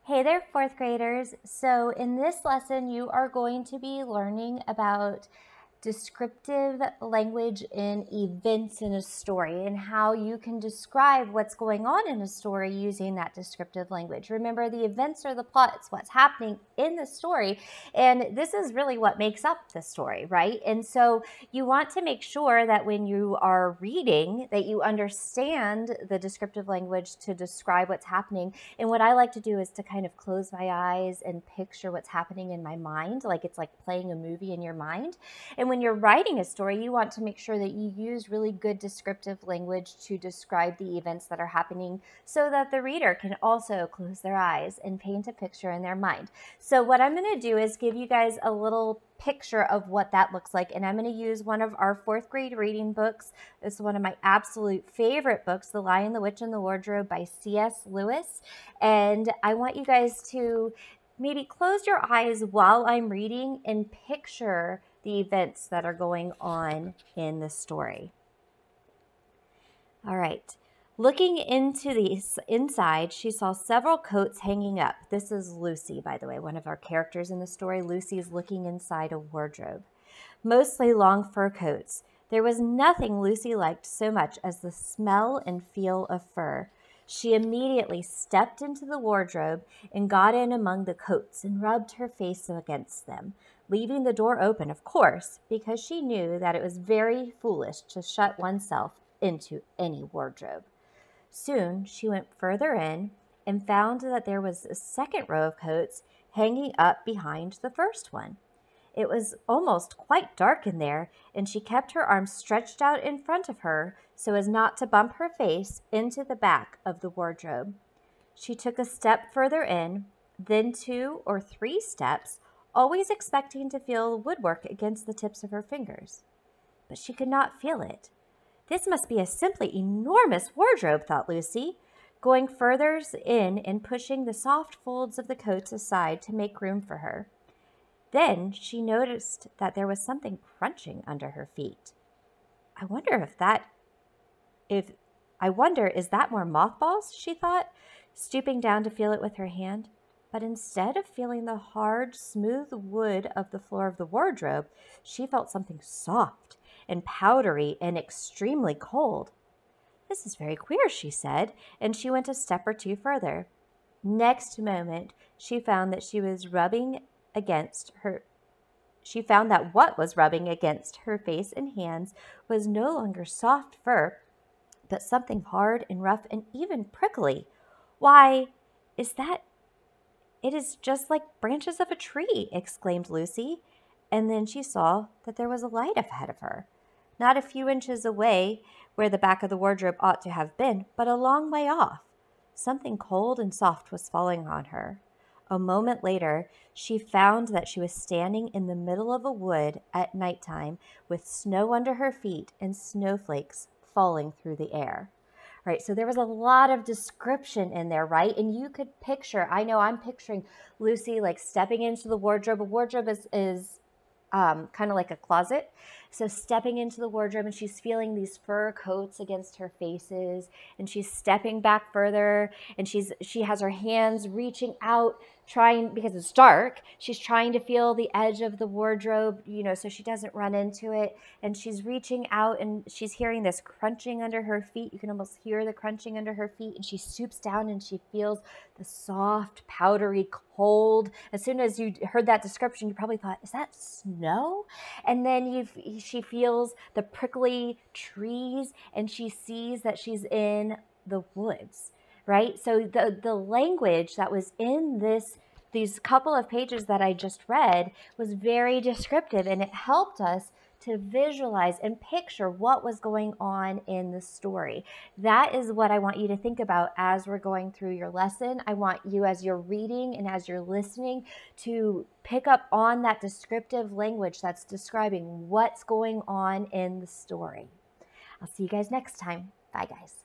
Hey there, fourth graders. So in this lesson, you are going to be learning about descriptive language in events in a story and how you can describe what's going on in a story using that descriptive language. Remember, the events are the plot. It's what's happening in the story. And this is really what makes up the story, right? And so you want to make sure that when you are reading that you understand the descriptive language to describe what's happening. And what I like to do is to kind of close my eyes and picture what's happening in my mind, like it's like playing a movie in your mind. And when you're writing a story, you want to make sure that you use really good descriptive language to describe the events that are happening so that the reader can also close their eyes and paint a picture in their mind. So what I'm going to do is give you guys a little picture of what that looks like. And I'm going to use one of our fourth grade reading books. It's one of my absolute favorite books, The Lion, the Witch, and the Wardrobe by C.S. Lewis. And I want you guys to maybe close your eyes while I'm reading and picture the events that are going on in the story. All right. Looking into the inside, she saw several coats hanging up. This is Lucy, by the way, one of our characters in the story. Lucy is looking inside a wardrobe, mostly long fur coats. There was nothing Lucy liked so much as the smell and feel of fur. She immediately stepped into the wardrobe and got in among the coats and rubbed her face against them, leaving the door open, of course, because she knew that it was very foolish to shut oneself into any wardrobe. Soon she went further in and found that there was a second row of coats hanging up behind the first one. It was almost quite dark in there, and she kept her arms stretched out in front of her so as not to bump her face into the back of the wardrobe. She took a step further in, then 2 or 3 steps, always expecting to feel woodwork against the tips of her fingers. But she could not feel it. This must be a simply enormous wardrobe, thought Lucy, going further in and pushing the soft folds of the coats aside to make room for her. Then she noticed that there was something crunching under her feet. I wonder, is that more mothballs, she thought, stooping down to feel it with her hand. But instead of feeling the hard, smooth wood of the floor of the wardrobe, she felt something soft and powdery and extremely cold. This is very queer, she said, and she went a step or 2 further. Next moment, she found that what was rubbing against her face and hands was no longer soft fur, but something hard and rough and even prickly. Why, it is just like branches of a tree, exclaimed Lucy, and then she saw that there was a light ahead of her, not a few inches away where the back of the wardrobe ought to have been, but a long way off. Something cold and soft was falling on her. A moment later, she found that she was standing in the middle of a wood at nighttime with snow under her feet and snowflakes falling through the air. Right, so there was a lot of description in there, right? And you could picture, I know I'm picturing Lucy like stepping into the wardrobe. A wardrobe is kind of like a closet. So stepping into the wardrobe and she's feeling these fur coats against her faces and she's stepping back further and she has her hands reaching out because it's dark, she's trying to feel the edge of the wardrobe, so she doesn't run into it. And she's reaching out and she's hearing this crunching under her feet. You can almost hear the crunching under her feet. And she stoops down and she feels the soft, powdery cold. As soon as you heard that description, you probably thought, is that snow? And then she feels the prickly trees and she sees that she's in the woods. Right? So the language that was in these couple of pages that I just read was very descriptive, and it helped us to visualize and picture what was going on in the story. That is what I want you to think about as we're going through your lesson. I want you, as you're reading and as you're listening, to pick up on that descriptive language that's describing what's going on in the story. I'll see you guys next time. Bye, guys.